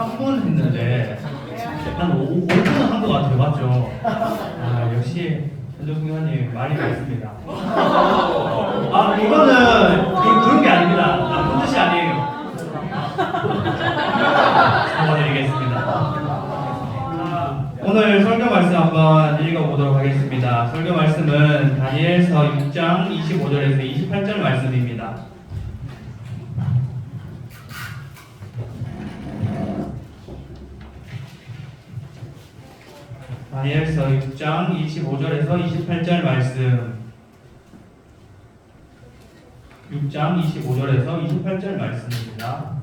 한 분 했는데 한 5분은 한 것 같아요. 맞죠? 아, 역시 현종 선생님 말이 많습니다. 아, 이거는 그런 게 아닙니다. 나쁜 뜻이 아니에요. 사과드리겠습니다. 오늘 설교 말씀 한번 읽어보도록 하겠습니다. 설교 말씀은 다니엘서 6장 25절에서 28절 말씀입니다. 다니엘서 6장 25절에서 28절 말씀. 6장 25절에서 28절 말씀입니다.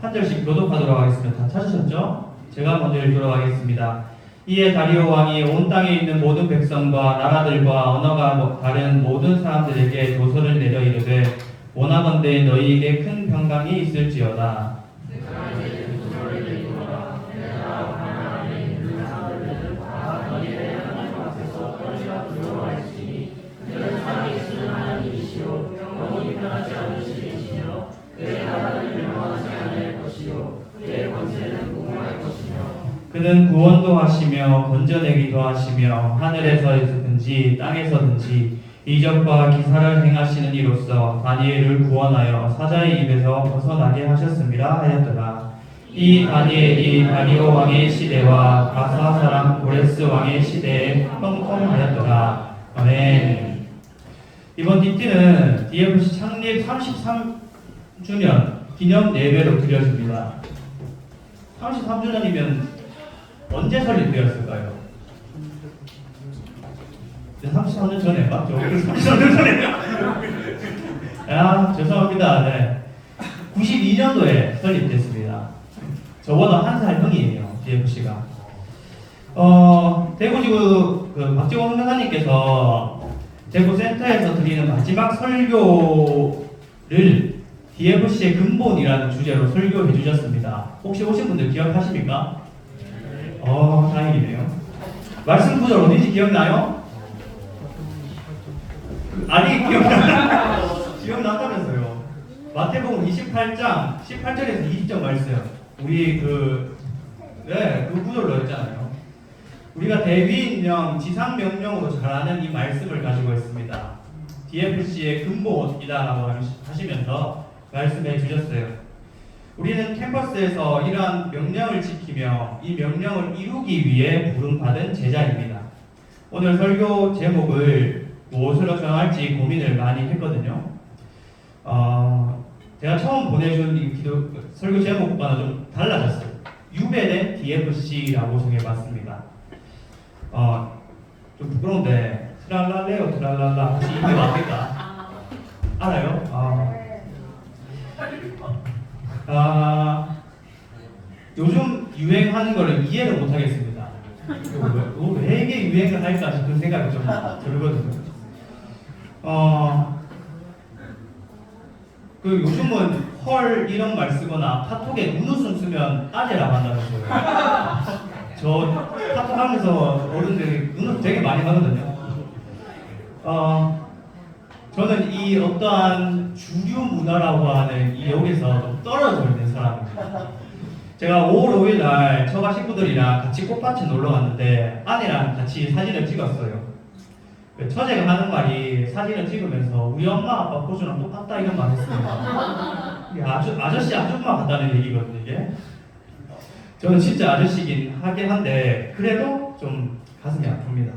한 절씩 교독하도록 하겠습니다. 다 찾으셨죠? 제가 먼저 읽도록 하겠습니다. 이에 다리오 왕이 온 땅에 있는 모든 백성과 나라들과 언어가 다른 모든 사람들에게 조서를 내려 이르되 원하건대 너희에게 큰 평강이 있을지어다. 그는 구원도 하시며 건져내기도 하시며 하늘에서든지 땅에서든지 이적과 기사를 행하시는 이로써 다니엘을 구원하여 사자의 입에서 벗어나게 하셨음이라 하였더라. 이 다니엘이 다리오 왕의 시대와 바사 사람 고레스 왕의 시대에 형통하였더라. 아멘. 이번 DT는 DFC 창립 33주년 기념 예배로 드려집니다. 33주년이면 언제 설립되었을까요? 33년 전에 맞죠? 33년 전에. 야, 죄송합니다. 네. 92년도에 설립됐습니다. 저보다 한 살 형이에요, DFC가. 대구지구 박지원 선생님께서 대구센터에서 드리는 마지막 설교를 DFC의 근본이라는 주제로 설교해 주셨습니다. 혹시 오신 분들 기억하십니까? 다행이네요. 말씀 구절 어딘지 기억나요? 아니, 기억난다면서요. 마태복음 28장 18절에서 20절 말씀. 우리 그 구절로 했잖아요. 우리가 대위인령, 지상명령으로 잘 아는 이 말씀을 가지고 있습니다. DFC의 근본이다라고 하시면서 말씀해 주셨어요. 우리는 캠퍼스에서 이러한 명령을 지키며 이 명령을 이루기 위해 부름받은 제자입니다. 오늘 설교 제목을 무엇으로 정할지 고민을 많이 했거든요. 제가 처음 보내준 이 설교 제목과는 좀 달라졌어요. 유배된 DFC라고 정해봤습니다. 좀 부끄러운데 트랄랄레오 트랄랄라 혹시 이게 맞을까? 알아요? 요즘 유행하는 거를 이해를 못하겠습니다. 왜 이게 유행을 할까 싶은 생각이 좀 들거든요. 요즘은 헐 이런 말 쓰거나 카톡에 눈웃음 쓰면 아재라고 한다면서요. 저 카톡 하면서 어른들이 눈웃음 되게 많이 하거든요. 저는 이 어떠한 주류 문화라고 하는 이 여기서 좀 떨어져 있는 사람입니다. 제가 5월 5일 날 처가 식구들이랑 같이 꽃밭에 놀러 갔는데 아내랑 같이 사진을 찍었어요. 처제가 하는 말이 사진을 찍으면서 우리 엄마 아빠 포즈랑 똑같다 이런 말 했습니다. 이게 아저씨 아줌마 같다는 얘기거든요. 이게. 저는 진짜 아저씨긴 하긴 한데 그래도 좀 가슴이 아픕니다.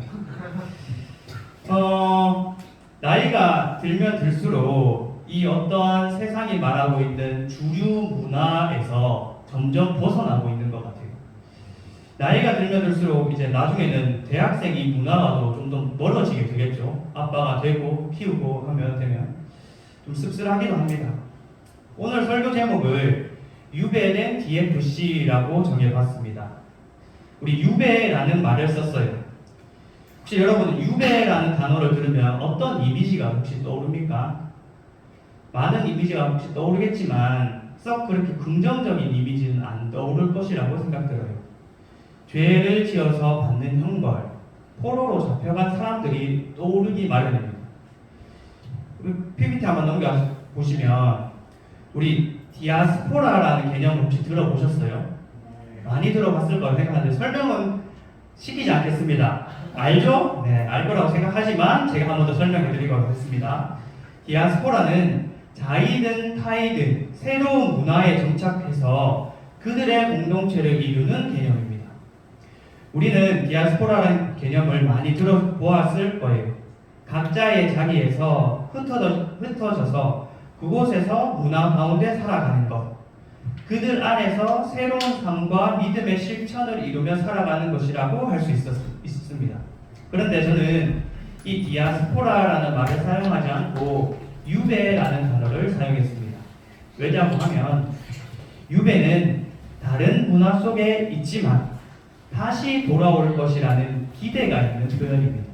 나이가 들면 들수록 이 어떠한 세상이 말하고 있는 주류 문화에서 점점 벗어나고 있는 것 같아요. 나이가 들면 들수록 이제 나중에는 대학생 이 문화와도 좀 더 멀어지게 되겠죠. 아빠가 되고 키우고 하면 되면 좀 씁쓸하기도 합니다. 오늘 설교 제목을 유배된 DFC라고 정해봤습니다. 우리 유배라는 말을 썼어요. 혹시 여러분 유배라는 단어를 들으면 어떤 이미지가 혹시 떠오릅니까? 많은 이미지가 혹시 떠오르겠지만 썩 그렇게 긍정적인 이미지는 안 떠오를 것이라고 생각들어요. 죄를 지어서 받는 형벌, 포로로 잡혀간 사람들이 떠오르기 마련입니다. PPT 한번 넘겨보시면 우리 디아스포라라는 개념 혹시 들어보셨어요? 많이 들어봤을 거라고 생각하는데 설명은 시키지 않겠습니다. 알죠? 네, 알 거라고 생각하지만 제가 한 번 더 설명해 드리도록 하겠습니다. 디아스포라는 자이든 타이든 새로운 문화에 정착해서 그들의 공동체를 이루는 개념입니다. 우리는 디아스포라라는 개념을 많이 들어보았을 거예요. 각자의 자리에서 흩어져서 그곳에서 문화 가운데 살아가는 것, 그들 안에서 새로운 삶과 믿음의 실천을 이루며 살아가는 것이라고 할 수 있습니다. 그런데 저는 이 디아스포라라는 말을 사용하지 않고 유배라는 단어를 사용했습니다. 왜냐고 하면 유배는 다른 문화 속에 있지만 다시 돌아올 것이라는 기대가 있는 표현입니다.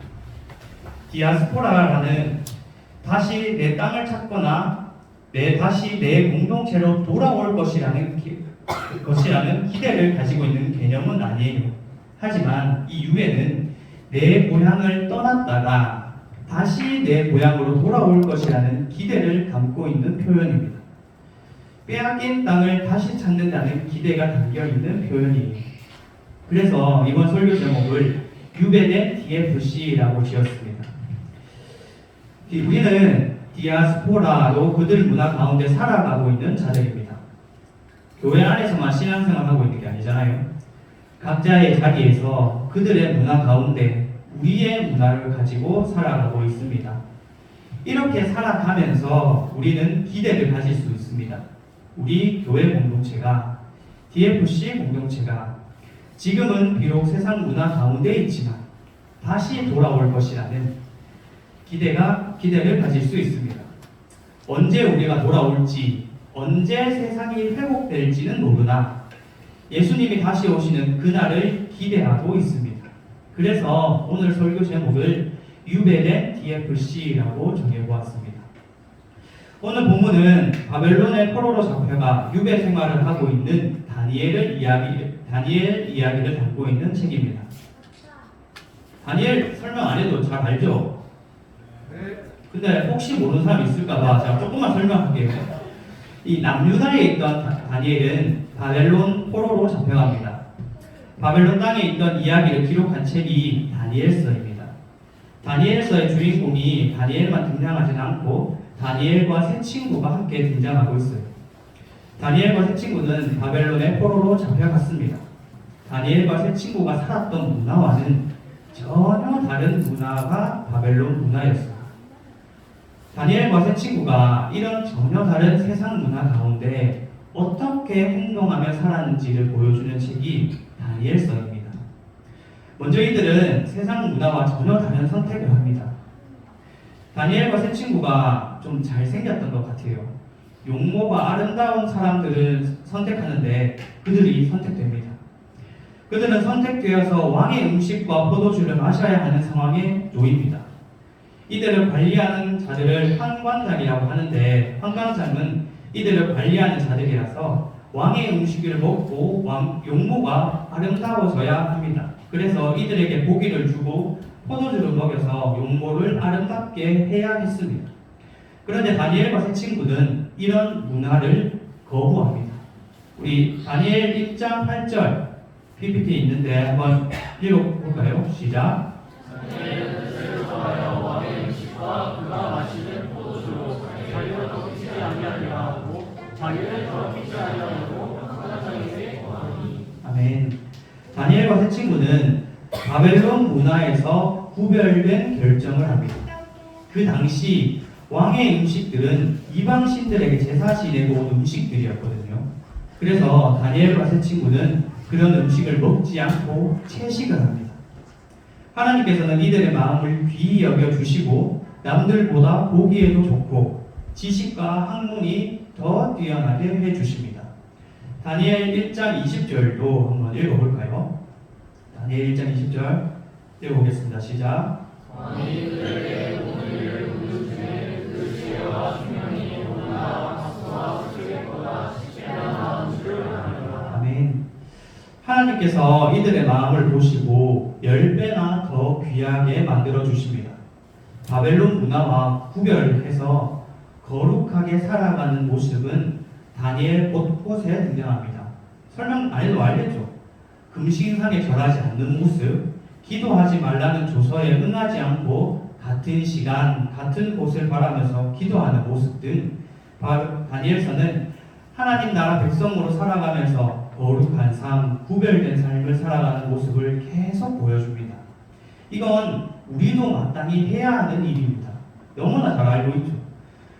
디아스포라라는 다시 내 땅을 찾거나 다시 내 공동체로 돌아올 것이라는 기대를 가지고 있는 개념은 아니에요. 하지만 이 유배는 내 고향을 떠났다가 다시 내 고향으로 돌아올 것이라는 기대를 담고 있는 표현입니다. 빼앗긴 땅을 다시 찾는다는 기대가 담겨 있는 표현이에요. 그래서 이번 설교 제목을 유배된 DFC라고 지었습니다. 우리는 디아스포라로 그들 문화 가운데 살아가고 있는 자들입니다. 교회 안에서만 신앙생활하고 있는 게 아니잖아요. 각자의 자리에서 그들의 문화 가운데 우리의 문화를 가지고 살아가고 있습니다. 이렇게 살아가면서 우리는 기대를 가질 수 있습니다. 우리 교회 공동체가, DFC 공동체가 지금은 비록 세상 문화 가운데 있지만 다시 돌아올 것이라는 기대를 가질 수 있습니다. 언제 우리가 돌아올지, 언제 세상이 회복될지는 모르나 예수님이 다시 오시는 그날을 기대하고 있습니다. 그래서 오늘 설교 제목을 유배된 DFC라고 정해보았습니다. 오늘 본문은 바벨론의 포로로 잡혀가 유배 생활을 하고 있는 다니엘 이야기를 담고 있는 책입니다. 다니엘 설명 안 해도 잘 알죠? 근데 혹시 모르는 사람이 있을까봐 제가 조금만 설명할게요. 이 남유다에 있던 다니엘은 바벨론 포로로 잡혀갑니다. 바벨론 땅에 있던 이야기를 기록한 책이 다니엘서입니다. 다니엘서의 주인공이 다니엘만 등장하지는 않고 다니엘과 세 친구가 함께 등장하고 있어요. 다니엘과 세 친구는 바벨론의 포로로 잡혀갔습니다. 다니엘과 세 친구가 살았던 문화와는 전혀 다른 문화가 바벨론 문화였어요. 다니엘과 세 친구가 이런 전혀 다른 세상 문화 가운데 어떻게 행동하며 살았는지를 보여주는 책이 다니엘서입니다. 먼저 이들은 세상 문화와 전혀 다른 선택을 합니다. 다니엘과 세 친구가 좀 잘생겼던 것 같아요. 용모가 아름다운 사람들을 선택하는데 그들이 선택됩니다. 그들은 선택되어서 왕의 음식과 포도주를 마셔야 하는 상황에 놓입니다. 이들을 관리하는 자들을 환관장이라고 하는데, 환관장은 이들을 관리하는 자들이라서 왕의 음식을 먹고 용모가 아름다워져야 합니다. 그래서 이들에게 고기를 주고 포도주를 먹여서 용모를 아름답게 해야 했습니다. 그런데 다니엘과 세 친구는 이런 문화를 거부합니다. 우리 다니엘 1장 8절 PPT에 있는데 한번 읽어볼까요? 시작. 왕의 음식과 그가 마시는 포도주로 자기를 덮이지 아니하려 하고 자기를 덮이지 아니하려고 환관장에게 원하니. 아멘. 다니엘과 세 친구는 바벨론 문화에서 구별된 결정을 합니다. 그 당시 왕의 음식들은 이방신들에게 제사 지내고 온 음식들이었거든요. 그래서 다니엘과 세 친구는 그런 음식을 먹지 않고 채식을 합니다. 하나님께서는 이들의 마음을 귀히 여겨주시고 남들보다 보기에도 좋고 지식과 학문이 더 뛰어나게 해주십니다. 다니엘 1장 20절도 한번 읽어볼까요? 다니엘 1장 20절 읽어보겠습니다. 시작. 왕이 그들에게 오늘 우주 중에 그 지혜와 중명이 보다 박수와 수식보다 십배나 나은 줄을 아노라. 아멘. 하나님께서 이들의 마음을 보시고 10배나 더 귀하게 만들어 주십니다. 바벨론 문화와 구별해서 거룩하게 살아가는 모습은 다니엘 곳곳에 등장합니다. 설명 안 해도 알겠죠? 금식인상에 절하지 않는 모습, 기도하지 말라는 조서에 응하지 않고 같은 시간, 같은 곳을 바라면서 기도하는 모습 등 다니엘서는 하나님 나라 백성으로 살아가면서 거룩한 삶, 구별된 삶을 살아가는 모습을 계속 보여줍니다. 이건 우리도 마땅히 해야 하는 일입니다. 너무나 잘 알고 있죠.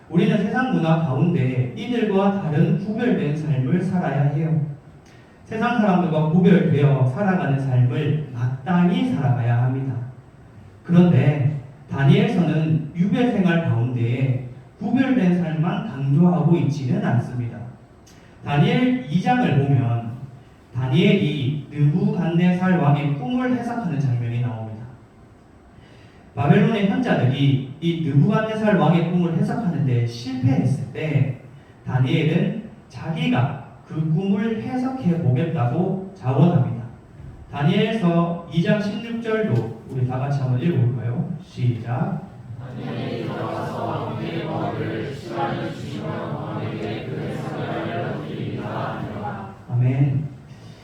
우리는 세상 문화 가운데 이들과 다른 구별된 삶을 살아야 해요. 세상 사람들과 구별되어 살아가는 삶을 마땅히 살아가야 합니다. 그런데 다니엘서는 유배 생활 가운데 구별된 삶만 강조하고 있지는 않습니다. 다니엘 2장을 보면 다니엘이 느부갓네살 왕의 꿈을 해석하는 장면이 나옵니다. 바벨론의 현자들이 이 느부갓네살 왕의 꿈을 해석하는 데 실패했을 때 다니엘은 자기가 그 꿈을 해석해 보겠다고 자원합니다. 다니엘서 2장 16절도 우리 다 같이 한번 읽어볼까요? 시작. 다니엘이 들어가서 왕에게 뭐를 시간을 주시면 왕에게 그 해석을 알려드리리라 하니라. 아멘.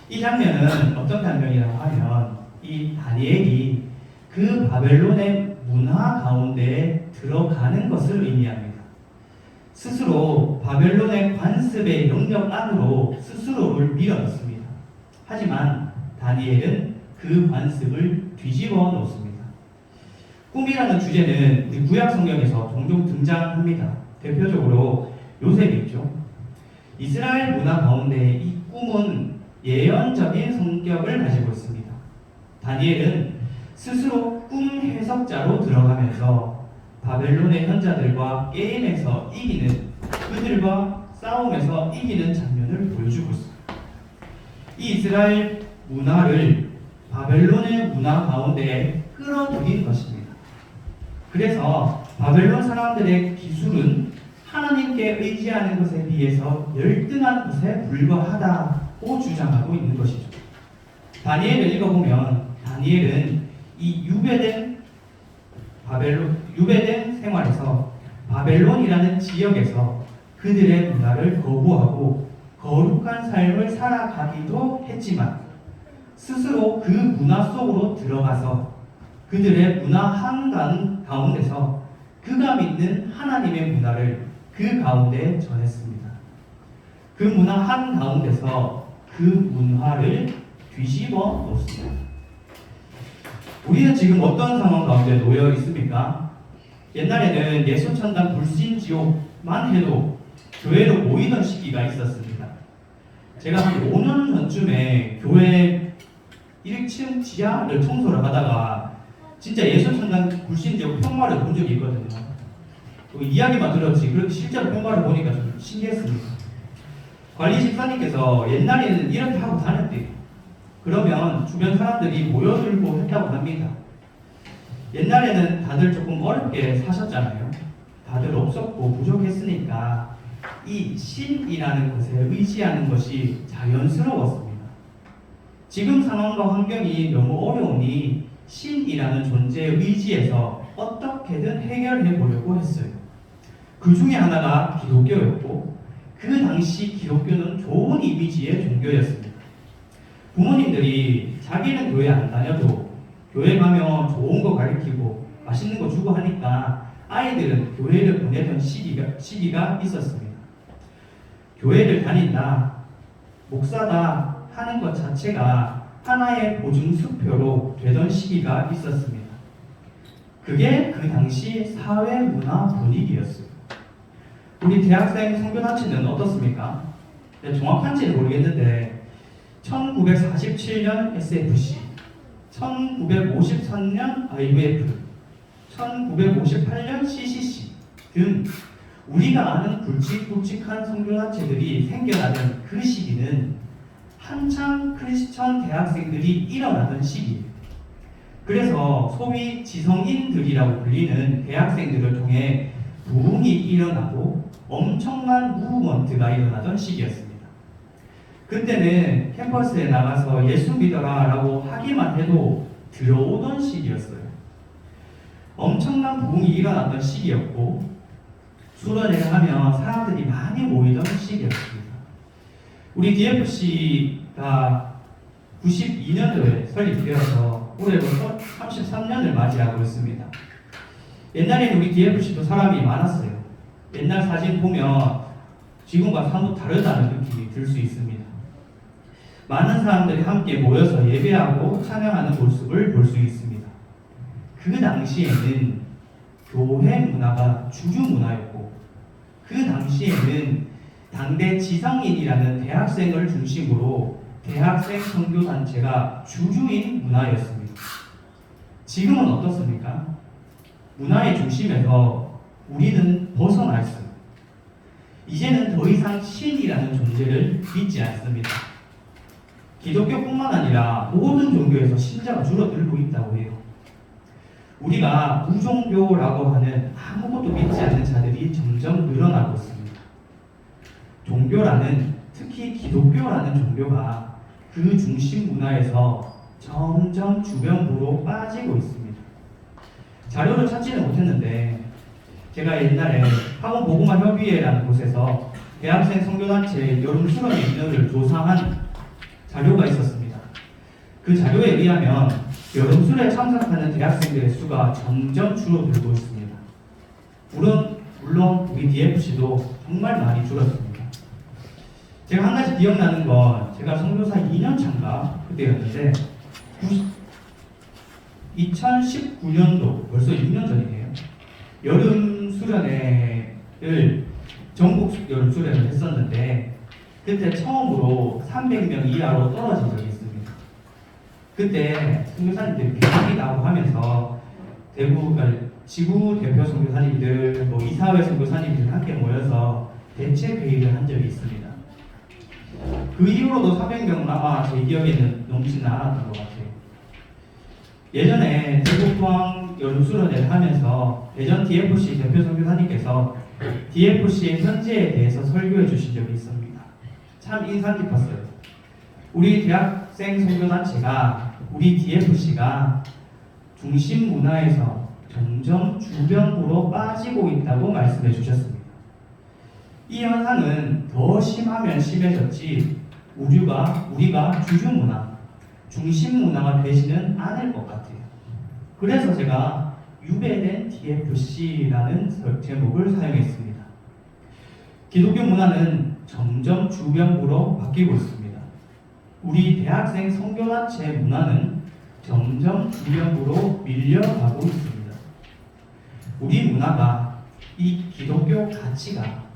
이 장면은 어떤 장면이라고 하면 이 다니엘이 그 바벨론의 문화 가운데 들어가는 것을 의미합니다. 스스로 바벨론의 관습의 영역 안으로 스스로를 밀어넣습니다. 하지만 다니엘은 그 관습을 뒤집어 놓습니다. 꿈이라는 주제는 우리 구약 성경에서 종종 등장합니다. 대표적으로 요셉이 있죠. 이스라엘 문화 가운데 이 꿈은 예언적인 성격을 가지고 있습니다. 다니엘은 스스로 꿈 해석자로 들어가면서 바벨론의 현자들과 게임에서 이기는, 그들과 싸움에서 이기는 장면을 보여주고 있습니다. 이 이스라엘 문화를 바벨론의 문화 가운데 끌어들인 것입니다. 그래서 바벨론 사람들의 기술은 하나님께 의지하는 것에 비해서 열등한 것에 불과하다고 주장하고 있는 것이죠. 다니엘을 읽어보면 다니엘은 이 유배된 생활에서 바벨론이라는 지역에서 그들의 문화를 거부하고 거룩한 삶을 살아가기도 했지만 스스로 그 문화 속으로 들어가서 그들의 문화 한강 가운데서 그가 믿는 하나님의 문화를 그 가운데 전했습니다. 그 문화 한 가운데서 그 문화를 뒤집어 놓습니다. 우리는 지금 어떤 상황 가운데 놓여 있습니까? 옛날에는 예수천당 불신지옥만 해도 교회로 모이던 시기가 있었습니다. 제가 한 5년 전쯤에 교회 1층 지하를 청소를 하다가 진짜 예수천당 불신지옥 평마를 본 적이 있거든요. 이야기만 들었지 그렇게 실제로 평마를 보니까 좀 신기했습니다. 관리 집사님께서 옛날에는 이렇게 하고 다녔대요. 그러면 주변 사람들이 모여들고 했다고 합니다. 옛날에는 다들 조금 어렵게 사셨잖아요. 다들 없었고 부족했으니까 이 신이라는 것에 의지하는 것이 자연스러웠습니다. 지금 상황과 환경이 너무 어려우니 신이라는 존재에 의지해서 어떻게든 해결해 보려고 했어요. 그 중에 하나가 기독교였고 그 당시 기독교는 좋은 이미지의 종교였습니다. 부모님들이 자기는 교회 안 다녀도 교회 가면 좋은 거 가르치고 맛있는 거 주고 하니까 아이들은 교회를 보내던 시기가 있었습니다. 교회를 다닌다, 목사다 하는 것 자체가 하나의 보증수표로 되던 시기가 있었습니다. 그게 그 당시 사회 문화 분위기였어요. 우리 대학생 성교단체는 어떻습니까? 정확한지는 모르겠는데 1947년 SFC, 1953년 IVF, 1958년 CCC 등 우리가 아는 굵직굵직한 성교단체들이 생겨나던 그 시기는 한창 크리스천 대학생들이 일어나던 시기예요. 그래서 소위 지성인들이라고 불리는 대학생들을 통해 부흥이 일어나고 엄청난 무브먼트가 일어나던 시기였습니다. 그때는 캠퍼스에 나가서 예수 믿어라 라고 하기만 해도 들어오던 시기였어요. 엄청난 부흥이 일어났던 시기였고 수련회를 하면 사람들이 많이 모이던 시기였습니다. 우리 DFC가 92년도에 설립되어서 올해 벌써 33년을 맞이하고 있습니다. 옛날에는 우리 DFC도 사람이 많았어요. 옛날 사진 보면 지금과 사뭇 다르다는 느낌이 들 수 있습니다. 많은 사람들이 함께 모여서 예배하고 찬양하는 모습을 볼 수 있습니다. 그 당시에는 교회 문화가 주류 문화였고, 그 당시에는 당대 지성인이라는 대학생을 중심으로 대학생 선교단체가 주류인 문화였습니다. 지금은 어떻습니까? 문화의 중심에서 우리는 벗어났어요. 이제는 더 이상 신이라는 존재를 믿지 않습니다. 기독교뿐만 아니라 모든 종교에서 신자가 줄어들고 있다고 해요. 우리가 무종교라고 하는 아무것도 믿지 않는 자들이 점점 늘어나고 있습니다. 종교라는, 특히 기독교라는 종교가 그 중심 문화에서 점점 주변부로 빠지고 있습니다. 자료를 찾지는 못했는데 제가 옛날에 학원보고마협의회라는 곳에서 대학생 선교단체 여름 수련 인원을 조사한 자료가 있었습니다. 그 자료에 의하면 여름 수련에 참석하는 대학생들의 수가 점점 줄어들고 있습니다. 물론 우리 DFC도 정말 많이 줄었습니다. 제가 한 가지 기억나는 건 제가 선교사 2년 차인가 그때였는데 2019년도 벌써 6년 전이네요. 여름 수련회를 전국 여름 수련을 했었는데 그때 처음으로 300명 이하로 떨어진 적이 있습니다. 그때 선교사님들이 배당이 나고 하면서 지구 대표 선교사님들, 이사회 선교사님들 함께 모여서 대책 회의를 한 적이 있습니다. 그 이후로도 400명은 아마 제 기억에는 넘지는 않았던 것 같아요. 예전에 대국포항 여름수련회를 하면서 대전 DFC 대표 선교사님께서 DFC의 현재에 대해서 설교해 주신 적이 있습니다. 참 인상 깊었어요. 우리 대학생 선교단체가, 우리 DFC가 중심 문화에서 점점 주변부로 빠지고 있다고 말씀해 주셨습니다. 이 현상은 더 심하면 심해졌지 우리가 주류 문화, 중심 문화가 되지는 않을 것 같아요. 그래서 제가 유배된 DFC라는 제목을 사용했습니다. 기독교 문화는 점점 주변부로 바뀌고 있습니다. 우리 대학생 선교단체 문화는 점점 주변부로 밀려가고 있습니다. 우리 문화가 이 기독교 가치가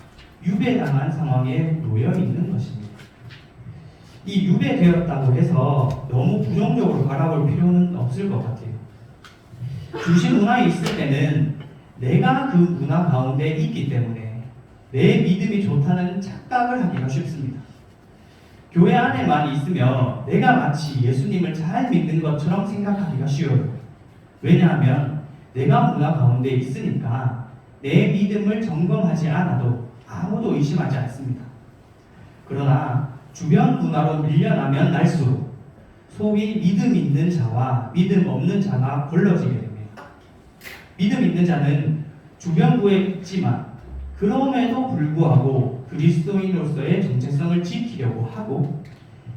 유배당한 상황에 놓여 있는 것입니다. 이 유배되었다고 해서 너무 부정적으로 바라볼 필요는 없을 것 같아요. 중심 문화에 있을 때는 내가 그 문화 가운데 있기 때문에 내 믿음이 좋다는 착각을 하기가 쉽습니다. 교회 안에만 있으면 내가 마치 예수님을 잘 믿는 것처럼 생각하기가 쉬워요. 왜냐하면 내가 문화 가운데 있으니까 내 믿음을 점검하지 않아도 아무도 의심하지 않습니다. 그러나 주변 문화로 밀려나면 날수록 소위 믿음 있는 자와 믿음 없는 자가 벌어지게 됩니다. 믿음 있는 자는 주변부에 있지만 그럼에도 불구하고 그리스도인으로서의 정체성을 지키려고 하고,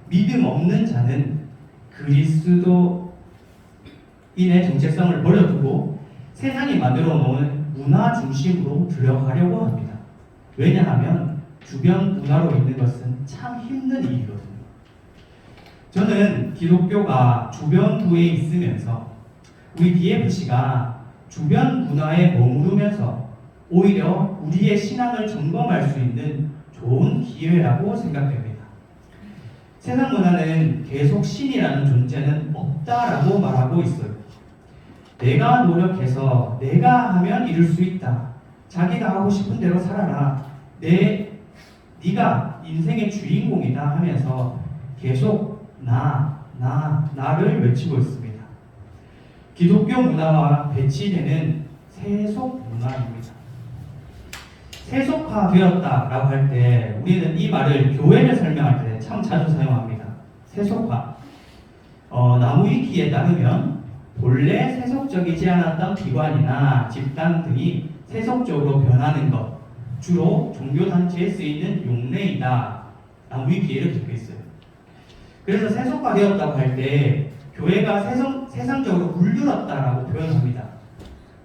믿음 없는 자는 그리스도인의 정체성을 버려두고 세상이 만들어 놓은 문화 중심으로 들어가려고 합니다. 왜냐하면 주변 문화로 있는 것은 참 힘든 일이거든요. 저는 기독교가 주변부에 있으면서 우리 DFC가 주변 문화에 머무르면서 오히려 우리의 신앙을 점검할 수 있는 좋은 기회라고 생각됩니다. 세상 문화는 계속 신이라는 존재는 없다라고 말하고 있어요. 내가 노력해서 내가 하면 이룰 수 있다. 자기가 하고 싶은 대로 살아라. 네가 인생의 주인공이다 하면서 계속 나를 외치고 있습니다. 기독교 문화와 배치되는 세속 문화입니다. 세속화되었다라고 할 때 우리는 이 말을 교회를 설명할 때 참 자주 사용합니다. 세속화. 나무위키에 따르면 본래 세속적이지 않았던 기관이나 집단 등이 세속적으로 변하는 것, 주로 종교단체에 쓰이는 용례이다 나무 위키에 이렇게 적혀 있어요. 그래서 세속화되었다고 할 때 교회가 세상적으로 물들었다라고 표현합니다.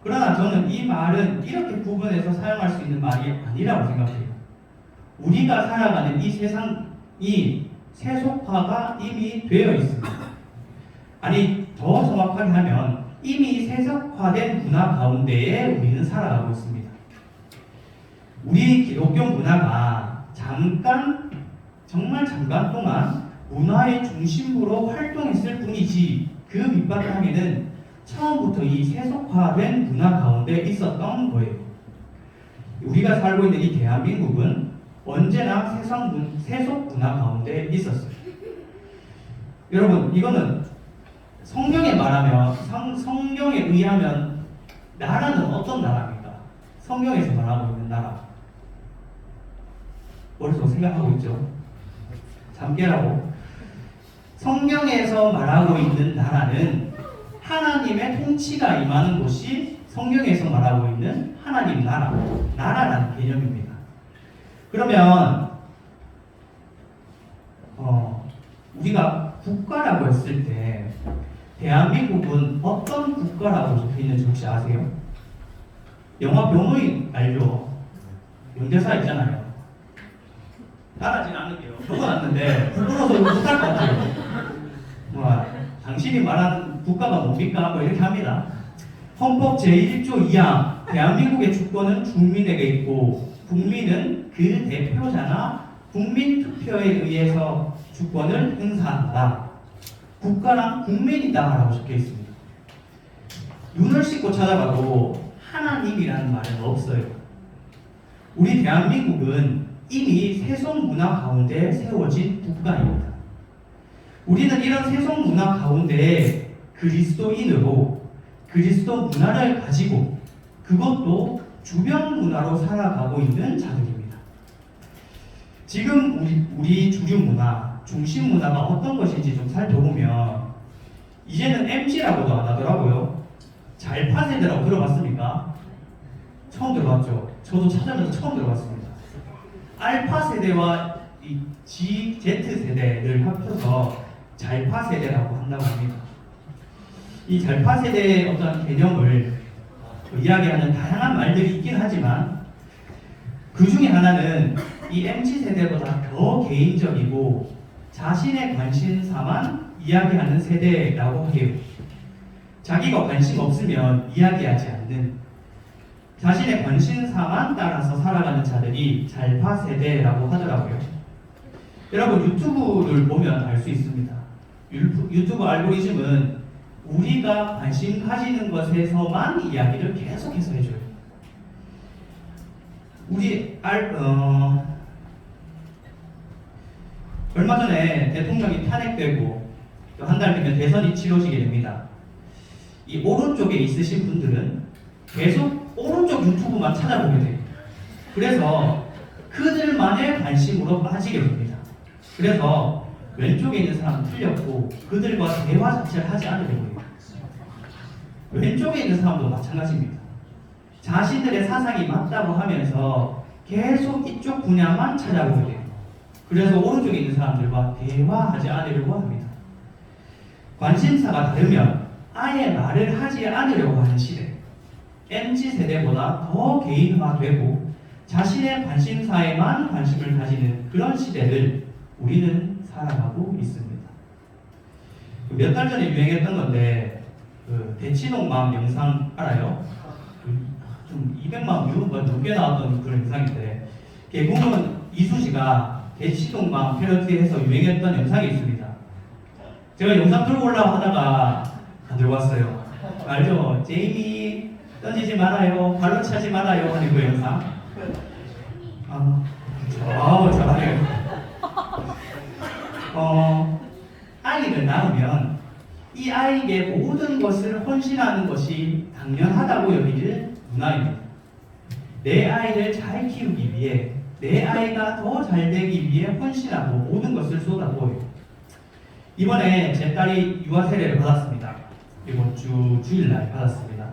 그러나 저는 이 말은 이렇게 구분해서 사용할 수 있는 말이 아니라고 생각해요. 우리가 살아가는 이 세상이 세속화가 이미 되어 있습니다. 아니, 더 정확하게 하면 이미 세속화된 문화 가운데에 우리는 살아가고 있습니다. 우리 기독교 문화가 정말 잠깐 동안 문화의 중심으로 활동했을 뿐이지 그 밑바탕에는 처음부터 이 세속화된 문화 가운데 있었던 거예요. 우리가 살고 있는 이 대한민국은 언제나 세속 문화 가운데 있었어요. 여러분, 이거는 성경에 말하면, 성경에 의하면 나라는 어떤 나라입니까? 성경에서 말하고 있는 나라. 머릿속으로 생각하고 있죠? 잠깨라고. 성경에서 말하고 있는 나라는 하나님의 통치가 임하는 곳이 성경에서 말하고 있는 하나님 나라라는 개념입니다. 그러면 우리가 국가라고 했을 때 대한민국은 어떤 국가라고 적혀있는지 혹시 아세요? 영화 변호인 알죠? 연대사 있잖아요. 따라하진 않을게요. 적어놨는데 부끄러워서 못할 것 같아요. 당신이 말하는 국가가 뭡니까? 뭐 이렇게 합니다. 헌법 제1조 2항 대한민국의 주권은 국민에게 있고 국민은 그 대표자나 국민 투표에 의해서 주권을 행사한다. 국가랑 국민이다 라고 적혀 있습니다. 눈을 씻고 찾아봐도 하나님이라는 말은 없어요. 우리 대한민국은 이미 세속 문화 가운데 세워진 국가입니다. 우리는 이런 세속 문화 가운데 그리스도인으로 그리스도 문화를 가지고 그것도 주변 문화로 살아가고 있는 자들입니다. 지금 우리 주류 문화, 중심 문화가 어떤 것인지 좀 살펴보면 이제는 MZ라고도 안 하더라고요. 잘파 세대라고 들어봤습니까? 처음 들어봤죠? 저도 찾아면서 처음 들어봤습니다. 알파 세대와 이 Z 세대를 합쳐서 잘파 세대라고 한다고 합니다. 이 잘파 세대의 어떤 개념을 이야기하는 다양한 말들이 있긴 하지만 그 중에 하나는 이 MZ 세대보다 더 개인적이고 자신의 관심사만 이야기하는 세대라고 해요. 자기가 관심 없으면 이야기하지 않는 자신의 관심사만 따라서 살아가는 자들이 잘파 세대라고 하더라고요. 여러분 유튜브를 보면 알 수 있습니다. 유튜브 알고리즘은 우리가 관심 가지는 것에서만 이야기를 계속해서 해줘요. 얼마 전에 대통령이 탄핵되고 또 한 달 뒤면 대선이 치러지게 됩니다. 이 오른쪽에 있으신 분들은 계속 오른쪽 유튜브만 찾아보게 돼요. 그래서 그들만의 관심으로 빠지게 됩니다. 그래서 왼쪽에 있는 사람은 틀렸고 그들과 대화 자체를 하지 않으려고 해요. 왼쪽에 있는 사람도 마찬가지입니다. 자신들의 사상이 맞다고 하면서 계속 이쪽 분야만 찾아보게 돼요. 그래서 오른쪽에 있는 사람들과 대화하지 않으려고 합니다. 관심사가 다르면 아예 말을 하지 않으려고 하는 시대. MZ 세대보다 더 개인화되고 자신의 관심사에만 관심을 가지는 그런 시대를 우리는 살아가고 있습니다. 몇 달 전에 유행했던 건데 대치동맘 영상 알아요? 좀 200만 뷰가 넘게 나왔던 그런 영상인데 개그우먼 이수지가 대치동맘 패러디해서 유행했던 영상이 있습니다. 제가 영상 들고 올라고 하다가 안 들고 왔어요. 알죠? 제이미 던지지 말아요, 발로 차지 말아요 하는 그 영상. 잘하네요. 아이를 낳으면 이 아이에게 모든 것을 헌신하는 것이 당연하다고 여기는 문화입니다. 내 아이를 잘 키우기 위해 내 아이가 더 잘 되기 위해 헌신하고 모든 것을 쏟아부어요. 이번에 제 딸이 유아 세례를 받았습니다. 이번 주일날 받았습니다.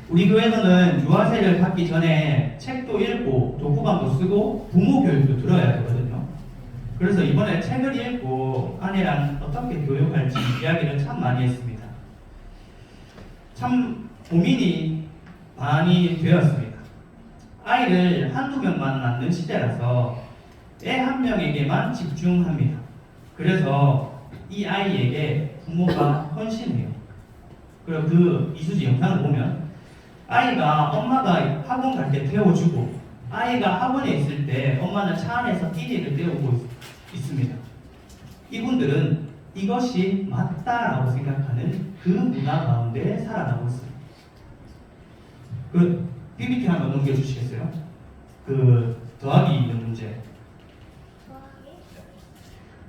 우리 교회에서는 유아 세례를 받기 전에 책도 읽고 독후감도 쓰고 부모 교육도 들어야 되거든요. 그래서 이번에 책을 읽고 아내랑 어떻게 교육할지 이야기를 참 많이 했습니다. 참 고민이 많이 되었습니다. 아이를 한두 명만 낳는 시대라서 애 한 명에게만 집중합니다. 그래서 이 아이에게 부모가 헌신해요. 그리고 그 이수지 영상을 보면 아이가 엄마가 학원 갈 때 태워주고 아이가 학원에 있을 때 엄마는 차 안에서 끼니를 때우고 있습니다. 이분들은 이것이 맞다라고 생각하는 그 문화 가운데 살아가고 있습니다. 그 PPT 한번 넘겨주시겠어요? 그 더하기 있는 문제.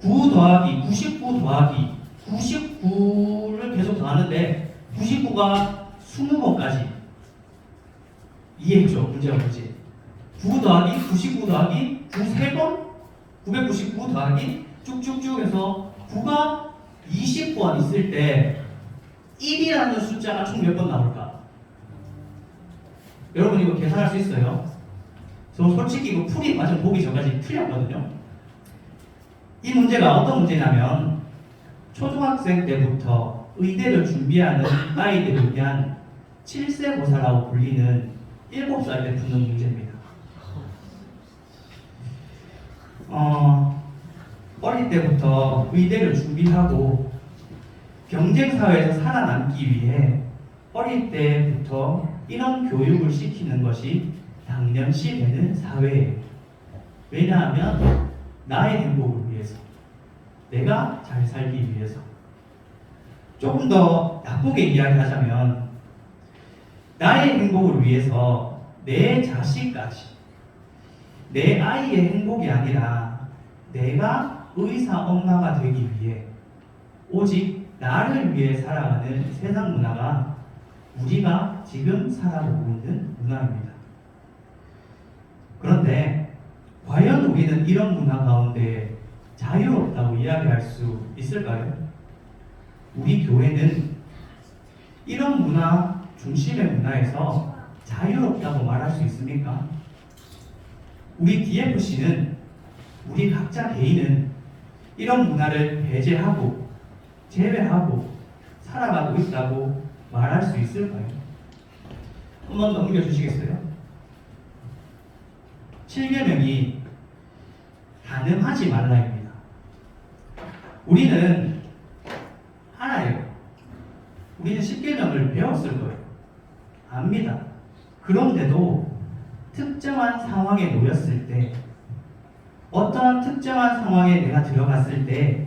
9 더하기 99 더하기 99를 계속 더하는데 99가 20번까지 이해했죠? 문제가 뭐지? 9 더하기 99 더하기 9 3번 999 더하기 쭉쭉쭉 해서 9가 20번 있을 때 1이라는 숫자가 총 몇 번 나올까? 여러분 이거 계산할 수 있어요? 저 솔직히 이거 풀이 맞아 보기 전까지 틀렸거든요. 이 문제가 어떤 문제냐면 초등학생 때부터 의대를 준비하는 아이들을 위한 7세고사라고 불리는 7살 때 푸는 문제입니다. 어릴 때부터 의대를 준비하고 경쟁사회에서 살아남기 위해 어릴 때부터 이런 교육을 시키는 것이 당연시 되는 사회예요. 왜냐하면 나의 행복을 위해서, 내가 잘 살기 위해서. 조금 더 나쁘게 이야기하자면 나의 행복을 위해서 내 자식까지, 내 아이의 행복이 아니라 내가 의사 엄마가 되기 위해 오직 나를 위해 살아가는 세상 문화가 우리가 지금 살아보고 있는 문화입니다. 그런데 과연 우리는 이런 문화 가운데 자유롭다고 이야기할 수 있을까요? 우리 교회는 이런 문화 중심의 문화에서 자유롭다고 말할 수 있습니까? 우리 DFC는, 우리 각자 개인은 이런 문화를 배제하고 제외하고 살아가고 있다고 말할 수 있을까요? 한번 넘겨주시겠어요? 7계명이 가늠하지 말라입니다. 우리는 알아요. 우리는 10계명을 배웠을 거예요. 압니다. 그런데도 특정한 상황에 놓였을 때, 어떠한 특정한 상황에 내가 들어갔을 때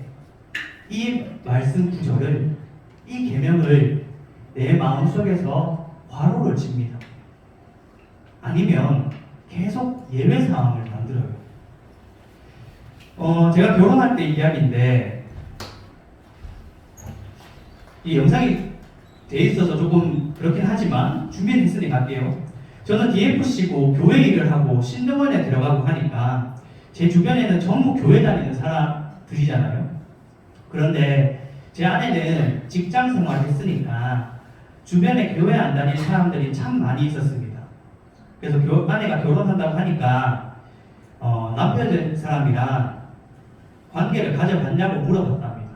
이 말씀 구절을, 이 계명을 내 마음속에서 괄호를 칩니다. 아니면 계속 예외 상황을 만들어요. 제가 결혼할 때 이야기인데 이 영상이 돼 있어서 조금 그렇긴 하지만 준비했으니 갈게요. 저는 DFC고 교회 일을 하고 신동원에 들어가고 하니까 제 주변에는 전부 교회 다니는 사람들이잖아요. 그런데 제 아내는 직장 생활을 했으니까 주변에 교회 안 다니는 사람들이 참 많이 있었습니다. 그래서 아내가 결혼한다고 하니까 남편 사람이랑 관계를 가져봤냐고 물어봤답니다.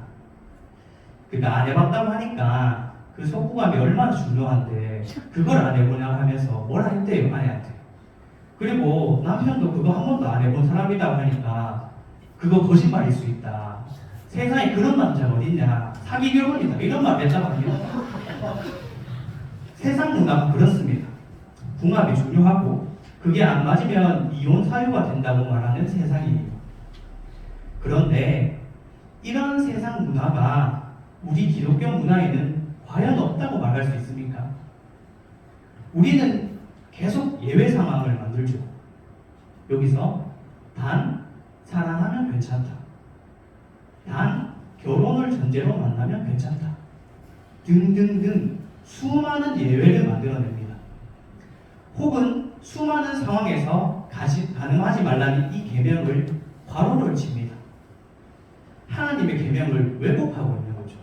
그러니까 안 해봤다고 하니까 그 속구감이 얼마나 중요한데 그걸 안 해보냐고 하면서 뭐라 했대요, 아내한테. 그리고 남편도 그거 한 번도 안 해본 사람이라고 하니까 그거 거짓말일 수 있다. 세상에 그런 남자가 어딨냐, 사기 결혼이다, 이런 말 했다고 합니다. 세상 문화가 그렇습니다. 궁합이 중요하고 그게 안 맞으면 이혼 사유가 된다고 말하는 세상이에요. 그런데 이런 세상 문화가 우리 기독교 문화에는 과연 없다고 말할 수 있습니까? 우리는 계속 예외 상황을 만들죠. 여기서 단 사랑하면 괜찮다, 단 결혼을 전제로 만나면 괜찮다 등등등 수많은 예외를 만들어냅니다. 혹은 수많은 상황에서 가늠하지 말라는 이 계명을 괄호를 칩니다. 하나님의 계명을 왜곡하고 있는 거죠.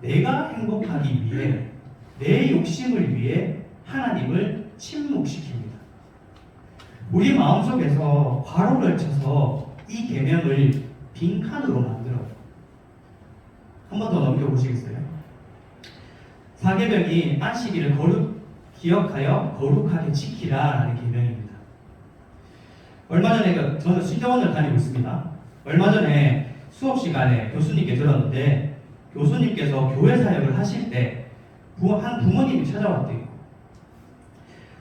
내가 행복하기 위해, 내 욕심을 위해 하나님을 침묵시킵니다. 우리 마음속에서 괄호를 쳐서 이 계명을 빈칸으로 만들어요. 한 번 더 넘겨보시겠어요? 사계명이 안식일을 기억하여 거룩하게 지키라라는 계명입니다. 얼마 전에 저는 신정원을 다니고 있습니다. 얼마 전에 수업 시간에 교수님께 들었는데 교수님께서 교회 사역을 하실 때 한 부모님이 찾아왔대요.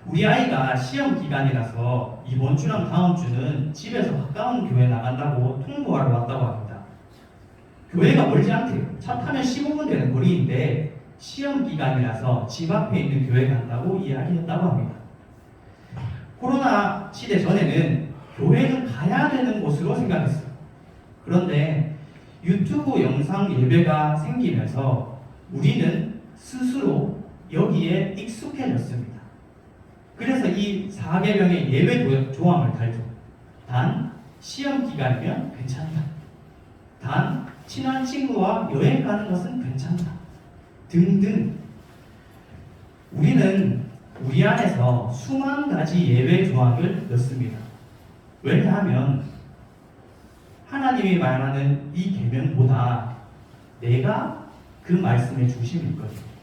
우리 아이가 시험 기간이라서 이번 주랑 다음 주는 집에서 가까운 교회 나간다고 통보하러 왔다고 합니다. 교회가 멀지 않대요. 차 타면 15분 되는 거리인데 시험 기간이라서 집 앞에 있는 교회 간다고 이야기했다고 합니다. 코로나 시대 전에는 교회는 가야 되는 곳으로 생각했어요. 그런데 유튜브 영상 예배가 생기면서 우리는 스스로 여기에 익숙해졌습니다. 그래서 이 4계명의 예외 조항을 달죠. 단 시험 기간이면 괜찮다. 단 친한 친구와 여행 가는 것은 괜찮다. 등등. 우리는 우리 안에서 수만 가지 예외 조항을 넣습니다. 왜냐하면 하나님이 말하는 이 계명보다 내가 그 말씀의 중심일 거예요.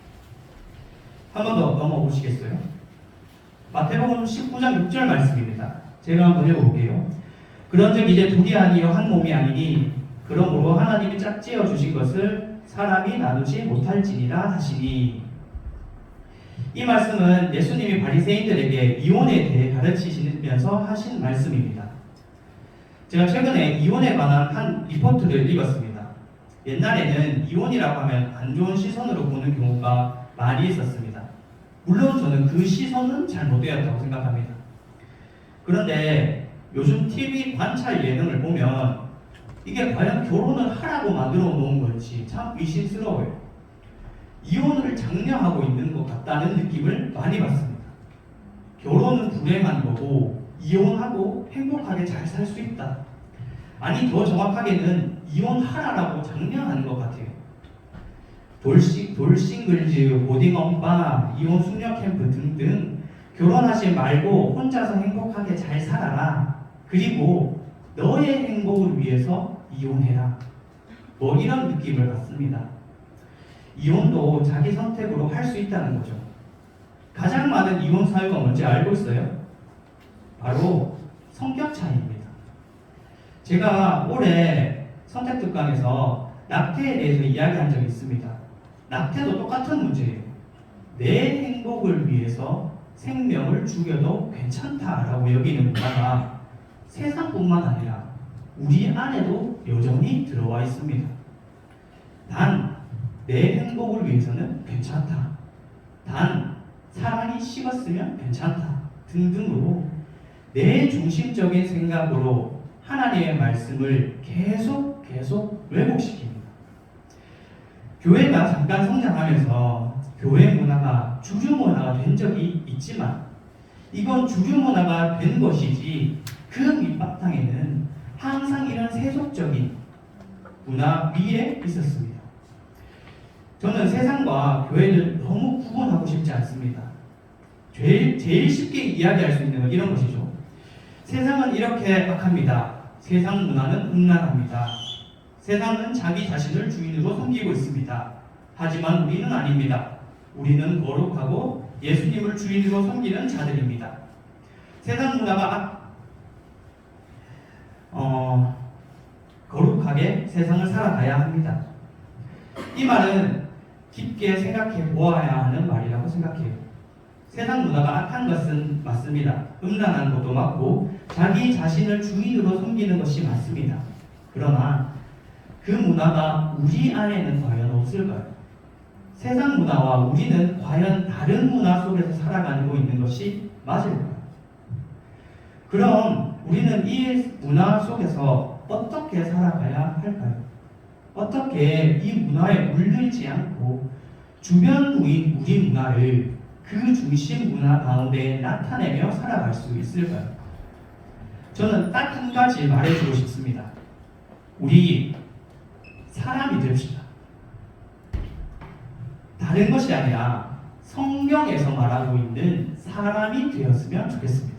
한 번 더 넘어보시겠어요? 마태복음 19장 6절 말씀입니다. 제가 한번 읽어볼게요. 그런즉 이제 둘이 아니요 한 몸이 아니니 그러므로 하나님이 짝지어 주신 것을 사람이 나누지 못할지니라 하시니. 이 말씀은 예수님이 바리새인들에게 이혼에 대해 가르치시면서 하신 말씀입니다. 제가 최근에 이혼에 관한 한 리포트를 읽었습니다. 옛날에는 이혼이라고 하면 안 좋은 시선으로 보는 경우가 많이 있었습니다. 물론 저는 그 시선은 잘못되었다고 생각합니다. 그런데 요즘 TV 관찰 예능을 보면 이게 과연 결혼을 하라고 만들어 놓은 건지 참 의심스러워요. 이혼을 장려하고 있는 것 같다는 느낌을 많이 받습니다. 결혼은 불행한 거고 이혼하고 행복하게 잘 살 수 있다. 아니 더 정확하게는 이혼하라라고 장려하는 것 같아요. 돌싱글즈, 보딩엄바, 이혼 숙녀 캠프 등등 결혼하지 말고 혼자서 행복하게 잘 살아라. 그리고 너의 행복을 위해서 이혼해라. 뭐 이런 느낌을 받습니다. 이혼도 자기 선택으로 할 수 있다는 거죠. 가장 많은 이혼 사유가 뭔지 알고 있어요? 바로 성격 차이입니다. 제가 올해 선택특강에서 낙태에 대해서 이야기한 적이 있습니다. 낙태도 똑같은 문제예요. 내 행복을 위해서 생명을 죽여도 괜찮다라고 여기는 문화가 세상뿐만 아니라 우리 안에도 여전히 들어와 있습니다. 단 내 행복을 위해서는 괜찮다. 단 사랑이 식었으면 괜찮다. 등등으로 내 중심적인 생각으로 하나님의 말씀을 계속 왜곡시킵니다. 교회가 잠깐 성장하면서 교회 문화가 주류 문화가 된 적이 있지만 이건 주류 문화가 된 것이지 그 밑바탕에는 항상 이런 세속적인 문화 위에 있었습니다. 저는 세상과 교회를 너무 구분하고 싶지 않습니다. 제일 쉽게 이야기할 수 있는 건 이런 것이죠. 세상은 이렇게 악합니다. 세상 문화는 음란합니다. 세상은 자기 자신을 주인으로 섬기고 있습니다. 하지만 우리는 아닙니다. 우리는 거룩하고 예수님을 주인으로 섬기는 자들입니다. 세상 문화가 거룩하게 세상을 살아가야 합니다. 이 말은 깊게 생각해 보아야 하는 말이라고 생각해요. 세상 문화가 악한 것은 맞습니다. 음란한 것도 맞고 자기 자신을 주인으로 섬기는 것이 맞습니다. 그러나 그 문화가 우리 안에는 과연 없을까요? 세상 문화와 우리는 과연 다른 문화 속에서 살아가고 있는 것이 맞을까요? 그럼 우리는 이 문화 속에서 어떻게 살아가야 할까요? 어떻게 이 문화에 물들지 않고 주변부인 우리 문화를 그 중심 문화 가운데 나타내며 살아갈 수 있을까요? 저는 딱 한 가지 말해주고 싶습니다. 우리 사람이 됩시다. 다른 것이 아니라 성경에서 말하고 있는 사람이 되었으면 좋겠습니다.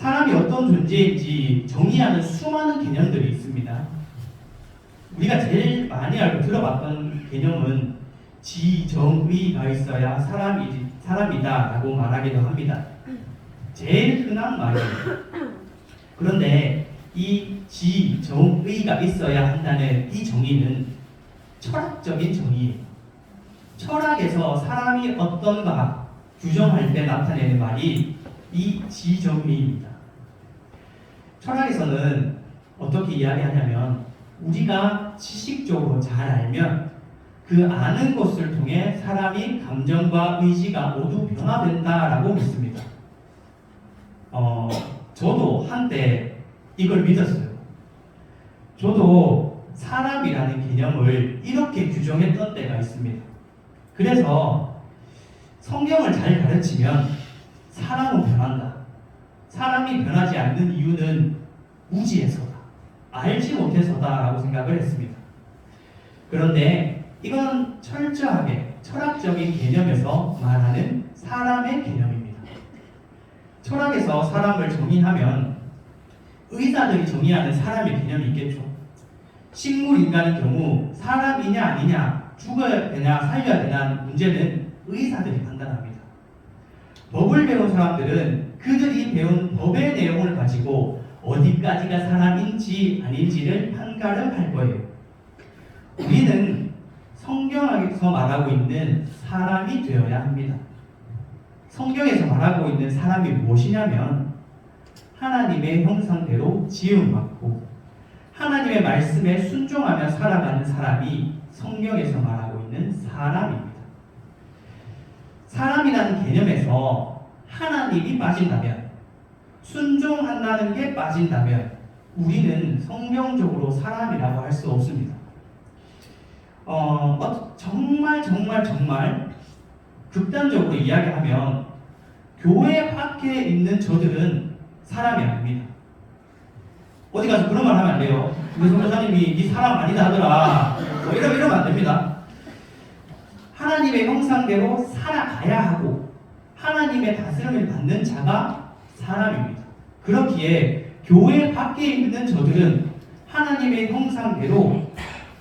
사람이 어떤 존재인지 정의하는 수많은 개념들이 있습니다. 우리가 제일 많이 알고 들어봤던 개념은 지정의가 있어야 사람이다라고 말하기도 합니다. 제일 흔한 말이에요. 그런데 이 지정의가 있어야 한다는 이 정의는 철학적인 정의예요. 철학에서 사람이 어떤가 규정할 때 나타내는 말이 이 지정의입니다. 철학에서는 어떻게 이야기하냐면 우리가 지식적으로 잘 알면 그 아는 것을 통해 사람이 감정과 의지가 모두 변화된다라고 믿습니다. 저도 한때 이걸 믿었어요. 저도 사람이라는 개념을 이렇게 규정했던 때가 있습니다. 그래서 성경을 잘 가르치면 사람은 변한다. 사람이 변하지 않는 이유는 무지해서다. 알지 못해서다라고 생각을 했습니다. 그런데 이건 철저하게 철학적인 개념에서 말하는 사람의 개념입니다. 철학에서 사람을 정의하면 의사들이 정의하는 사람의 개념이 있겠죠. 식물 인간의 경우 사람이냐 아니냐, 죽어야 되냐 살려야 되냐는 문제는 의사들이 판단합니다. 법을 배운 사람들은 그들이 배운 법의 내용을 가지고 어디까지가 사람인지 아닌지를 판가름할 거예요. 우리는 성경에서 말하고 있는 사람이 되어야 합니다. 성경에서 말하고 있는 사람이 무엇이냐면 하나님의 형상대로 지음받고 하나님의 말씀에 순종하며 살아가는 사람이 성경에서 말하고 있는 사람입니다. 사람이라는 개념에서 하나님이 빠진다면, 순종한다는 게 빠진다면 우리는 성경적으로 사람이라고 할 수 없습니다. 정말 극단적으로 이야기하면 교회 밖에 있는 저들은 사람이 아닙니다. 어디 가서 그런 말 하면 안 돼요. 우리 선교사님이 네 사람 아니다 하더라. 이러면 안 됩니다. 하나님의 형상대로 살아가야 하고 하나님의 다스림을 받는 자가 사람입니다. 그렇기에 교회 밖에 있는 저들은 하나님의 형상대로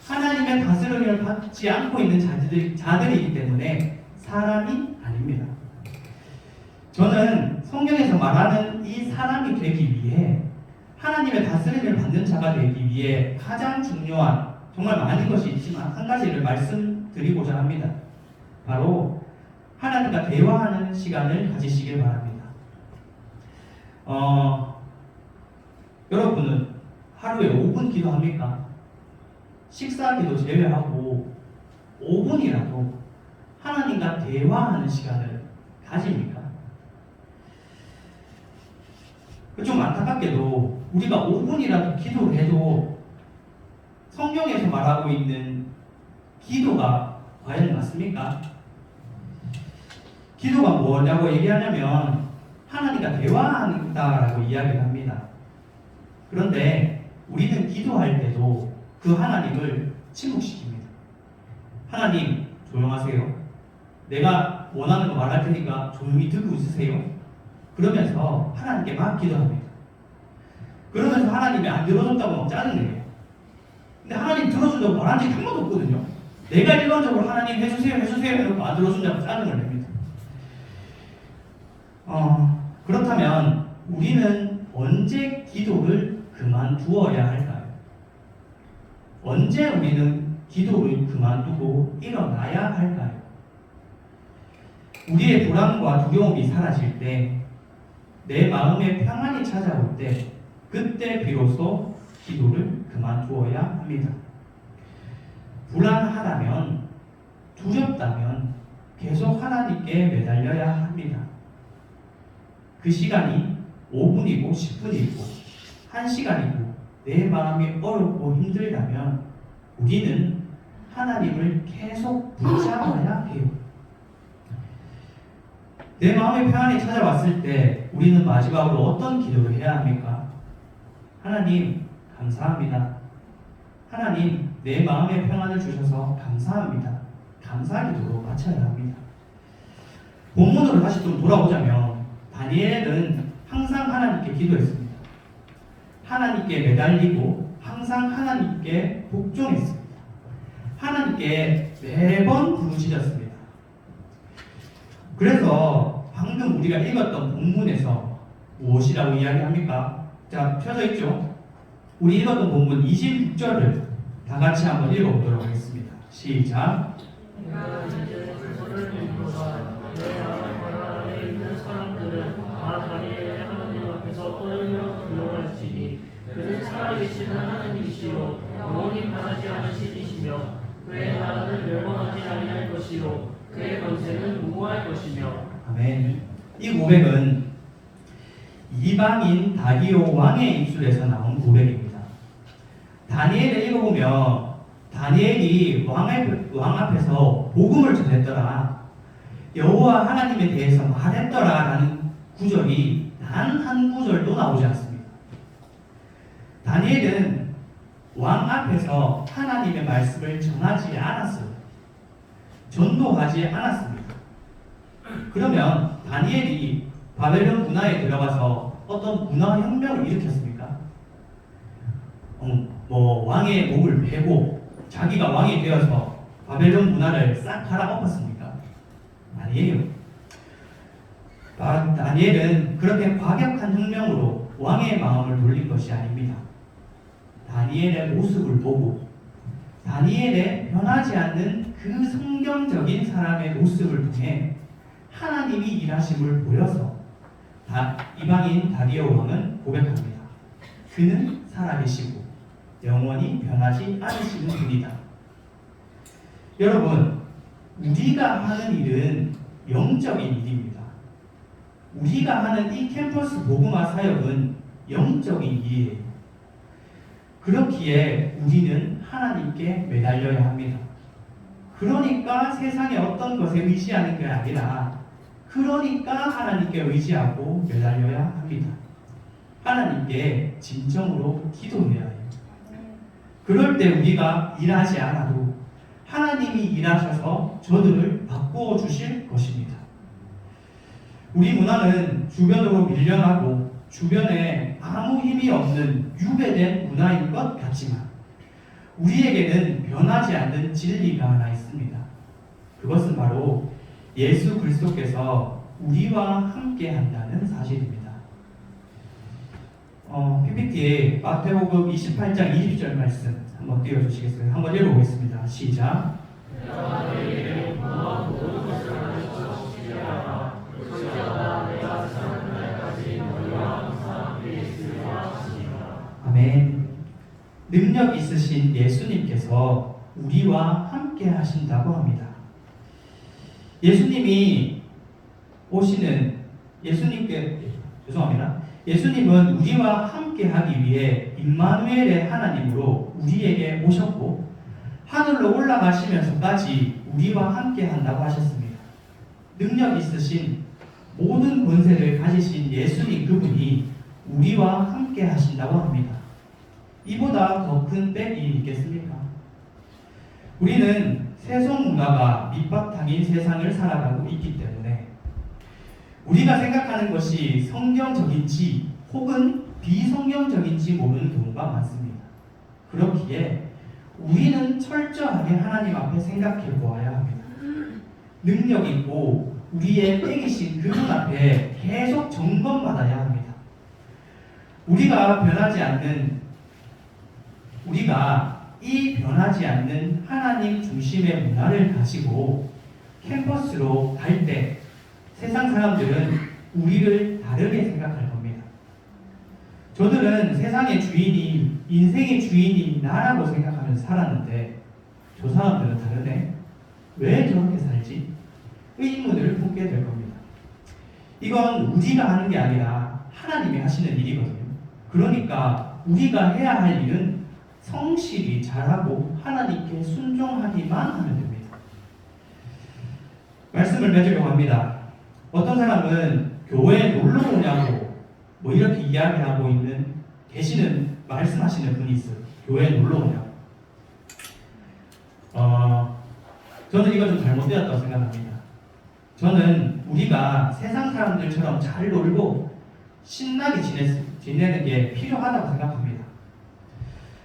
하나님의 다스림을 받지 않고 있는 자들이기 때문에 사람이 아닙니다. 저는 성경에서 말하는 이 사람이 되기 위해 하나님의 다스림을 받는 자가 되기 위해 가장 중요한, 정말 많은 것이 있지만 한 가지를 말씀드리고자 합니다. 바로 하나님과 대화하는 시간을 가지시길 바랍니다. 여러분은 하루에 5분 기도합니까? 식사 기도 제외하고 5분이라도 하나님과 대화하는 시간을 가집니까? 좀 안타깝게도 우리가 5분이라도 기도를 해도 성경에서 말하고 있는 기도가 과연 맞습니까? 기도가 뭐냐고 얘기하냐면 하나님과 대화한다라고 이야기를 합니다. 그런데 우리는 기도할 때도 그 하나님을 침묵시킵니다. 하나님 조용하세요. 내가 원하는 거 말할 테니까 조용히 듣고 있으세요. 그러면서 하나님께 막 기도합니다. 그러면서 하나님이 안 들어줬다고 막 짜증내요. 근데 하나님 들어준다고 말한 적이 한 번도 없거든요. 내가 일반적으로 하나님 해주세요 해놓고 안 들어준다고 짜증을 냅니다. 그렇다면 우리는 언제 기도를 그만두어야 할까요? 언제 우리는 기도를 그만두고 일어나야 할까요? 우리의 불안과 두려움이 사라질 때, 내 마음에 평안이 찾아올 때, 그때 비로소 기도를 그만두어야 합니다. 불안하다면, 두렵다면 계속 하나님께 매달려야 합니다. 그 시간이 5분이고 10분이고 1시간이고 내 마음이 어렵고 힘들다면 우리는 하나님을 계속 붙잡아야 해요. 내 마음의 평안이 찾아왔을 때 우리는 마지막으로 어떤 기도를 해야 합니까? 하나님 감사합니다. 하나님 내 마음의 평안을 주셔서 감사합니다. 감사 기도로 마쳐야 합니다. 본문으로 다시 좀 돌아오자면 다니엘은 항상 하나님께 기도했습니다. 하나님께 매달리고 항상 하나님께 복종했습니다. 하나님께 매번 부르짖었습니다. 그래서 방금 우리가 읽었던 본문에서 무엇이라고 이야기합니까? 자, 펴져 있죠? 우리 읽었던 본문 26절을 다 같이 한번 읽어보도록 하겠습니다. 시작. 내가 이제 그들을 믿고서 내 나라에 있는 사람들은 다 다니엘의 하나님 앞에서 떨며 기도할지니 그는 살아계신 하나님이시요 영원히 변하지 않으신 이시며 그의 나라는 멸망하지 아니할 것이요 그의 권세는 무궁할 것이며. 아멘. 이 고백은 이방인 다리오 왕의 입술에서 나온 고백입니다. 다니엘을 읽어보면 다니엘이 왕 앞에서 복음을 전했더라, 여호와 하나님에 대해서 말했더라 라는 구절이 단 한 구절도 나오지 않습니다. 다니엘은 왕 앞에서 하나님의 말씀을 전하지 않았어요. 전도하지 않았습니다. 그러면 다니엘이 바벨론 문화에 들어가서 어떤 문화혁명을 일으켰습니까? 왕의 목을 베고 자기가 왕이 되어서 바벨론 문화를 싹 갈아엎었습니까? 아니에요. 다니엘은 그렇게 과격한 혁명으로 왕의 마음을 돌린 것이 아닙니다. 다니엘의 모습을 보고 다니엘의 변하지 않는 그 성경적인 사람의 모습을 통해 하나님이 일하심을 보여서 이방인 다리오 왕은 고백합니다. 그는 살아계시고 영원히 변하지 않으시는 분이다. 여러분, 우리가 하는 일은 영적인 일입니다. 우리가 하는 이 캠퍼스 복음화 사역은 영적인 일이에요. 그렇기에 우리는 하나님께 매달려야 합니다. 그러니까 세상의 어떤 것에 의지하는 게 아니라 그러니까 하나님께 의지하고 매달려야 합니다. 하나님께 진정으로 기도해야 해요. 그럴 때 우리가 일하지 않아도 하나님이 일하셔서 저들을 바꾸어 주실 것입니다. 우리 문화는 주변으로 밀려나고 주변에 아무 힘이 없는 유배된 문화인 것 같지만 우리에게는 변하지 않는 진리가 하나 있습니다. 그것은 바로 예수 그리스도께서 우리와 함께 한다는 사실입니다. PPT에 마태복음 28장 20절 말씀 한번 띄워주시겠어요? 한번 읽어보겠습니다. 시작. 아멘. 능력 있으신 예수님께서 우리와 함께 하신다고 합니다. 예수님이 오시는 예수님은 우리와 함께 하기 위해 임마누엘의 하나님으로 우리에게 오셨고 하늘로 올라가시면서까지 우리와 함께 한다고 하셨습니다. 능력 있으신 모든 권세를 가지신 예수님 그분이 우리와 함께 하신다고 합니다. 이보다 더 큰 빽이 있겠습니까? 우리는 세속 문화가 밑바탕인 세상을 살아가고 있기 때문에 우리가 생각하는 것이 성경적인지 혹은 비성경적인지 모르는 경우가 많습니다. 그렇기에 우리는 철저하게 하나님 앞에 생각해 보아야 합니다. 능력 있고 우리의 빽이신 그분 앞에 계속 점검받아야 합니다. 우리가 이 변하지 않는 하나님 중심의 문화를 가지고 캠퍼스로 갈 때 세상 사람들은 우리를 다르게 생각할 겁니다. 저들은 세상의 주인이, 인생의 주인이 나라고 생각하면서 살았는데 저 사람들은 다르네? 왜 저렇게 살지? 의문을 품게 될 겁니다. 이건 우리가 하는 게 아니라 하나님이 하시는 일이거든요. 그러니까 우리가 해야 할 일은 성실히 잘하고 하나님께 순종하기만 하면 됩니다. 말씀을 맺으려고 합니다. 어떤 사람은 교회에 놀러 오냐고 이렇게 이야기하고 계시는 말씀하시는 분이 있어요. 교회에 놀러 오냐고. 저는 이거 좀 잘못되었다고 생각합니다. 저는 우리가 세상 사람들처럼 잘 놀고 신나게 지내는 게 필요하다고 생각합니다.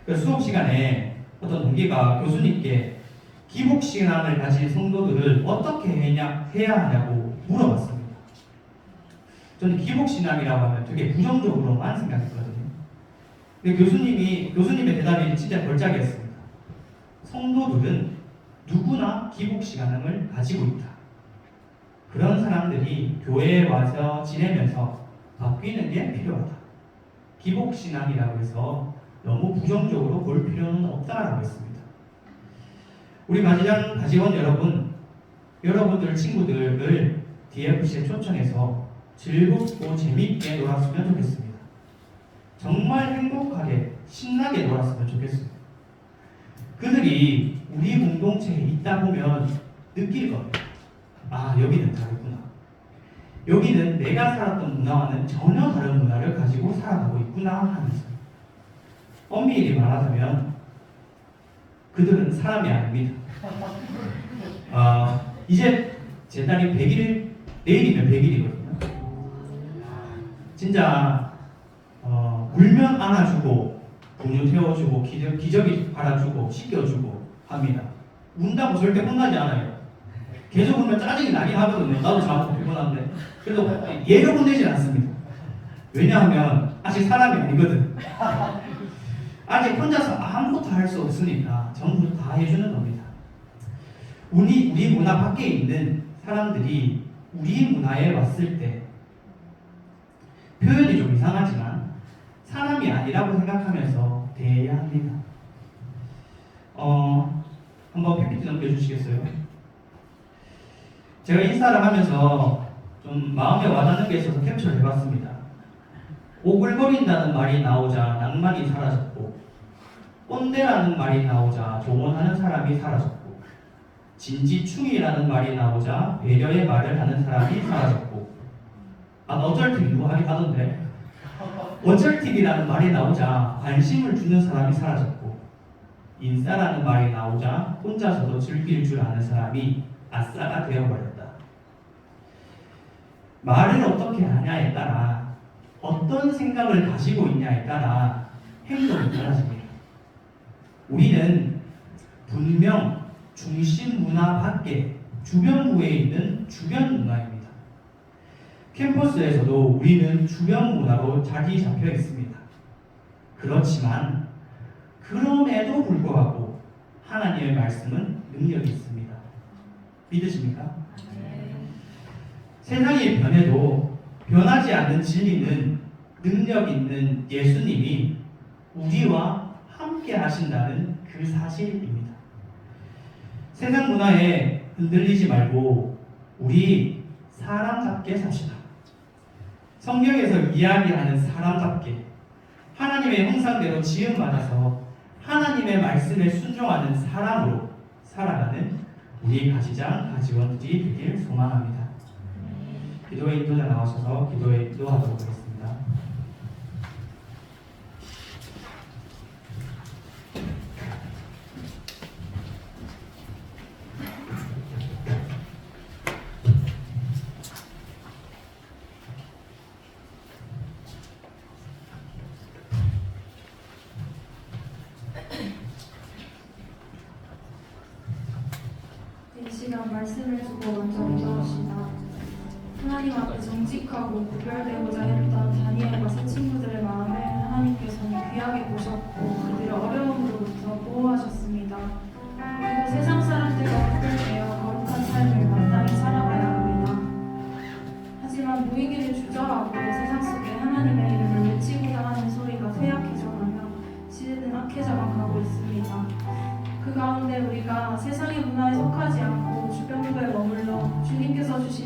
그래서 수업 시간에 어떤 동기가 교수님께 기복신앙을 가진 성도들을 어떻게 해야 하냐고 물어봤습니다. 저는 기복신앙이라고 하면 되게 부정적으로만 생각했거든요. 근데 교수님의 대답이 진짜 걸작이었습니다. 성도들은 누구나 기복신앙을 가지고 있다. 그런 사람들이 교회에 와서 지내면서 바뀌는 게 필요하다. 기복신앙이라고 해서 너무 부정적으로 볼 필요는 없다라고 했습니다. 우리 가지원 여러분들 친구들을 DFC에 초청해서 즐겁고 재밌게 놀았으면 좋겠습니다. 정말 행복하게 신나게 놀았으면 좋겠습니다. 그들이 우리 공동체에 있다 보면 느낄 겁니다. 아, 여기는 다르구나. 여기는 내가 살았던 문화와는 전혀 다른 문화를 가지고 살아가고 있구나 하면서. 엄밀히 말하자면 그들은 사람이 아닙니다. 이제 제 딸이 100일, 내일이면 100일이거든요. 진짜 울면 안아주고 분유 태워주고 기저귀 갈아주고 씻겨주고 합니다. 운다고 절대 혼나지 않아요. 계속 울면 짜증이 나긴 하거든요. 나도 잘못 피곤한데. 그래도 얘를 혼내지 않습니다. 왜냐하면 아직 사람이 아니거든. 아직 혼자서 아무것도 할 수 없으니까 전부 다 해주는 겁니다. 우리 문화 밖에 있는 사람들이 우리 문화에 왔을 때 표현이 좀 이상하지만 사람이 아니라고 생각하면서 대해야 합니다. 한번 PPT 넘겨주시겠어요? 제가 인스타를 하면서 좀 마음에 와닿는 게 있어서 캡처를 해봤습니다. 오글거린다는 말이 나오자 낭만이 사라졌고, 꼰대라는 말이 나오자 조언하는 사람이 사라졌고, 진지충이라는 말이 나오자 배려의 말을 하는 사람이 사라졌고, 어쩔 TV 누가 하긴 하던데, 어쩔 TV라는 말이 나오자 관심을 주는 사람이 사라졌고, 인싸라는 말이 나오자 혼자서도 즐길 줄 아는 사람이 아싸가 되어버렸다. 말을 어떻게 하냐에 따라, 어떤 생각을 가지고 있냐에 따라 행동이 달라집니다. 우리는 분명 중심 문화 밖에 주변부에 있는 주변 문화입니다. 캠퍼스에서도 우리는 주변 문화로 자리 잡혀 있습니다. 그렇지만 그럼에도 불구하고 하나님의 말씀은 능력이 있습니다. 믿으십니까? 네. 세상이 변해도 변하지 않는 진리는 능력 있는 예수님이 우리와 함께 하신다는 그 사실입니다. 세상 문화에 흔들리지 말고 우리 사람답게 삽시다. 성경에서 이야기하는 사람답게 하나님의 형상대로 지음받아서 하나님의 말씀에 순종하는 사람으로 살아가는 우리 가지원들이 되길 소망합니다. 기도의 인도자 나오셔서 기도하도록 하겠습니다. 이 시간 말씀을 두고 먼저 기도합시다. 하나님 앞에 정직하고 구별되고자 했던 다니엘과 새 친구들의 마음을 하나님께서는 귀하게 보셨고 그들을 어려움으로부터 보호하셨습니다. 우리도 세상 사람들과 구별되어 거룩한 삶을 마땅히 살아가야 합니다. 하지만 무의기를 주저하고 세상 속에 하나님의 이름을 외치고자 하는 소리가 쇠약해져가며 시대는 악해져만 가고 있습니다. 그 가운데 우리가 세상의 문화에 속하지 않고 주변부에 머물러 주님께서 주신